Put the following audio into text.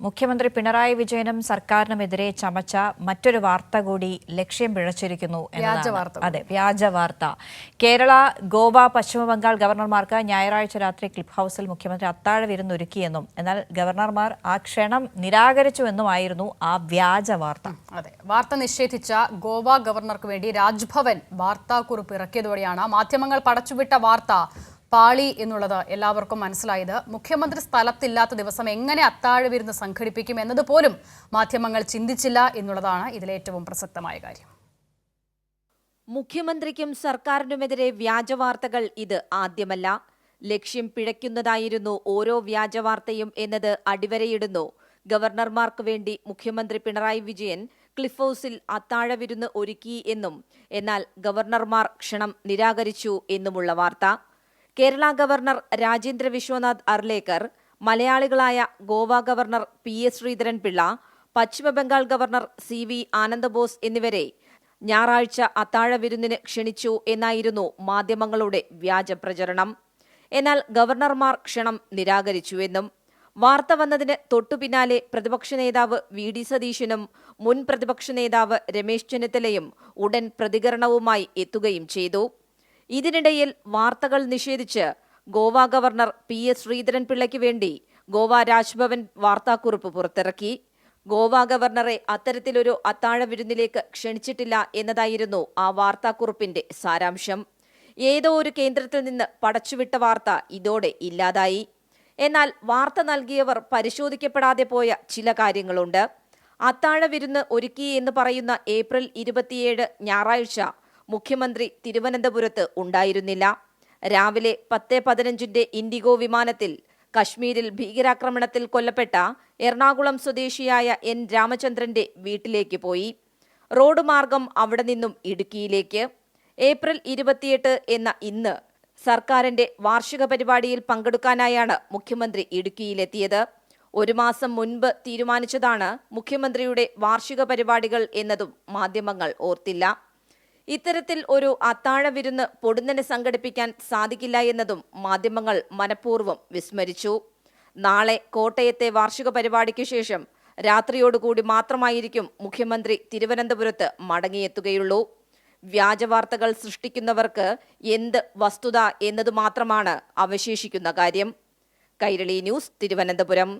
മുഖ്യമന്ത്രി പിണറായി വിജയനും സർക്കാരിനുമെതിരെ ചമച്ച മറ്റൊരു വാർത്ത കൂടി ലക്ഷ്യം പിഴച്ചിരിക്കുന്നു എന്നതാണ്. അതെ, വ്യാജ വാർത്ത. കേരള, ഗോവ, പശ്ചിമബംഗാൾ ഗവർണർമാർക്ക് ഞായറാഴ്ച രാത്രി ക്ലിഫ് ഹൌസിൽ മുഖ്യമന്ത്രി അത്താഴ വിരുന്നൊരുക്കിയെന്നും എന്നാൽ ഗവർണർമാർ ആ ക്ഷണം നിരാകരിച്ചുവെന്നുമായിരുന്നു ആ വ്യാജ വാർത്ത. അതെ, വാർത്ത നിഷേധിച്ച ഗോവ ഗവർണർക്ക് വേണ്ടി രാജ്ഭവൻ വാർത്താക്കുറിപ്പ് ഇറക്കിയതോടെയാണ് മാധ്യമങ്ങൾ പടച്ചുവിട്ട വാർത്ത പാളി എന്നുള്ളത് എല്ലാവർക്കും മനസ്സിലായത്. മുഖ്യമന്ത്രി സ്ഥലത്തില്ലാത്ത ദിവസം എങ്ങനെ അത്താഴ വിരുന്ന് സംഘടിപ്പിക്കും എന്നതുപോലും മാധ്യമങ്ങൾ ചിന്തിച്ചില്ല എന്നുള്ളതാണ് ഇതിലേറ്റവും പ്രസക്തമായ കാര്യം. മുഖ്യമന്ത്രിക്കും സർക്കാരിനുമെതിരെ വ്യാജവാർത്തകൾ ഇത് ആദ്യമല്ല. ലക്ഷ്യം പിഴയ്ക്കുന്നതായിരുന്നു ഓരോ വ്യാജവാർത്തയും എന്നത് അടിവരയിടുന്നു. ഗവർണർമാർക്ക് വേണ്ടി മുഖ്യമന്ത്രി പിണറായി വിജയൻ ക്ലിഫ് ഹൌസിൽ അത്താഴ വിരുന്ന് ഒരുക്കി എന്നും എന്നാൽ ഗവർണർമാർ ക്ഷണം നിരാകരിച്ചു എന്നുമുള്ള വാർത്ത. കേരള ഗവർണർ രാജേന്ദ്ര വിശ്വനാഥ് അർലേക്കർ, മലയാളികളായ Goa governor PS Sreedharan Pillai, Paschimbangal governor CV Ananda Bose എന്നിവരെ ഞായറാഴ്ച അത്താഴ വിരുന്നിന് ക്ഷണിച്ചു എന്നായിരുന്നു മാധ്യമങ്ങളുടെ വ്യാജ പ്രചരണം. എന്നാൽ ഗവർണർമാർ ക്ഷണം നിരാകരിച്ചുവെന്നും വാർത്ത വന്നതിന് തൊട്ടുപിന്നാലെ പ്രതിപക്ഷ നേതാവ് VD സതീശനും മുൻ പ്രതിപക്ഷ നേതാവ് രമേശ് ചെന്നിത്തലയും ഉടൻ പ്രതികരണവുമായി എത്തുകയും ചെയ്തു. ഇതിനിടയിൽ വാർത്തകൾ നിഷേധിച്ച് ഗോവ ഗവർണർ PS ശ്രീധരൻപിള്ളയ്ക്ക് വേണ്ടി ഗോവ രാജ്ഭവൻ വാർത്താക്കുറിപ്പ് പുറത്തിറക്കി. ഗോവ ഗവർണറെ അത്തരത്തിലൊരു അത്താഴ വിരുന്നിലേക്ക് ക്ഷണിച്ചിട്ടില്ല എന്നതായിരുന്നു ആ വാർത്താക്കുറിപ്പിന്റെ സാരാംശം. ഏതോ ഒരു കേന്ദ്രത്തിൽ നിന്ന് പടച്ചുവിട്ട വാർത്ത ഇതോടെ ഇല്ലാതായി. എന്നാൽ വാർത്ത നൽകിയവർ പരിശോധിക്കപ്പെടാതെ പോയ ചില കാര്യങ്ങളുണ്ട്. അത്താഴ വിരുന്ന് ഒരുക്കി എന്ന് പറയുന്ന ഏപ്രിൽ 27 ഞായറാഴ്ച മുഖ്യമന്ത്രി തിരുവനന്തപുരത്ത് ഉണ്ടായിരുന്നില്ല. രാവിലെ 10:15 ഇൻഡിഗോ വിമാനത്തിൽ കശ്മീരിൽ ഭീകരാക്രമണത്തിൽ കൊല്ലപ്പെട്ട എറണാകുളം സ്വദേശിയായ N രാമചന്ദ്രന്റെ വീട്ടിലേക്ക് പോയി. റോഡ് മാർഗം അവിടെ നിന്നും ഇടുക്കിയിലേക്ക്. ഏപ്രിൽ 28 എന്ന ഇന്ന് സർക്കാരിന്റെ വാർഷിക പരിപാടിയിൽ പങ്കെടുക്കാനായാണ് മുഖ്യമന്ത്രി ഇടുക്കിയിലെത്തിയത്. ഒരു മാസം മുൻപ് തീരുമാനിച്ചതാണ് മുഖ്യമന്ത്രിയുടെ വാർഷിക പരിപാടികൾ എന്നതും മാധ്യമങ്ങൾ ഓർത്തില്ല. ഇത്തരത്തിൽ ഒരു അത്താഴ വിരുന്ന് പൊടുന്നനെ സംഘടിപ്പിക്കാൻ സാധിക്കില്ല എന്നതും മാധ്യമങ്ങൾ മനഃപൂർവ്വം വിസ്മരിച്ചു. നാളെ കോട്ടയത്തെ വാർഷിക പരിപാടിക്ക് ശേഷം രാത്രിയോടുകൂടി മാത്രമായിരിക്കും മുഖ്യമന്ത്രി തിരുവനന്തപുരത്ത് മടങ്ങിയെത്തുകയുള്ളൂ. വ്യാജവാർത്തകൾ സൃഷ്ടിക്കുന്നവർക്ക് എന്ത് വസ്തുത എന്നതു മാത്രമാണ് അവശേഷിക്കുന്ന കാര്യം. കൈരളി ന്യൂസ്, തിരുവനന്തപുരം.